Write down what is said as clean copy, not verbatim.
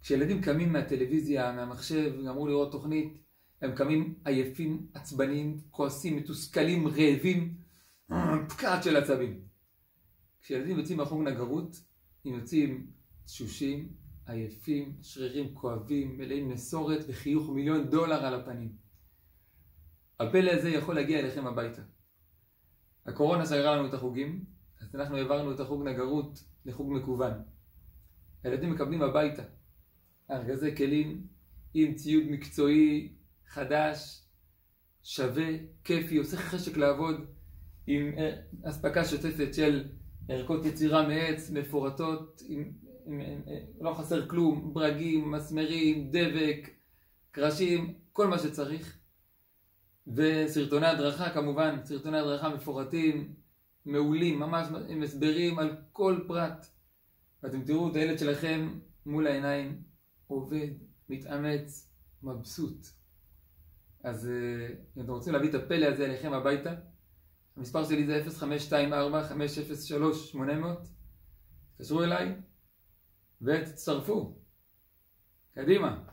כשילדים קמים מהטלוויזיה, מהמחשב, אמרו לראות תוכנית, הם קמים עייפים, עצבניים, כועסים, מתוסכלים, רעבים, פקעת של עצבים. כשילדים יוצאים מהחוג נגרות, הם יוצאים תשושים, עייפים, שרירים כואבים, מלאים נסורת וחיוך $1,000,000 על הפנים. הפלא הזה יכול להגיע אליכם הביתה. הקורונה סגרה לנו את החוגים, אז אנחנו העברנו את החוג נגרות לחוג מקוון. הילדים מקבלים הביתה ארגזי כלים עם ציוד מקצועי חדש, שווה, כיפי, עושה חשק לעבוד, עם אספקה שוטפת של ערכות יצירה מעץ מפורטות, לא חסר כלום, ברגים, מסמרים, דבק, קרשים, כל מה שצריך. וסרטוני הדרכה כמובן, סרטוני הדרכה מפורטים, מעולים, ממש עם הסברים על כל פרט. ואתם תראו את הילד שלכם מול העיניים, עובד, מתאמץ, מבסוט. אז אם אתם רוצים להביא את הפלא הזה אליכם הביתה, המספר שלי זה 0524-503-800. תקשרו אליי ותצטרפו. קדימה.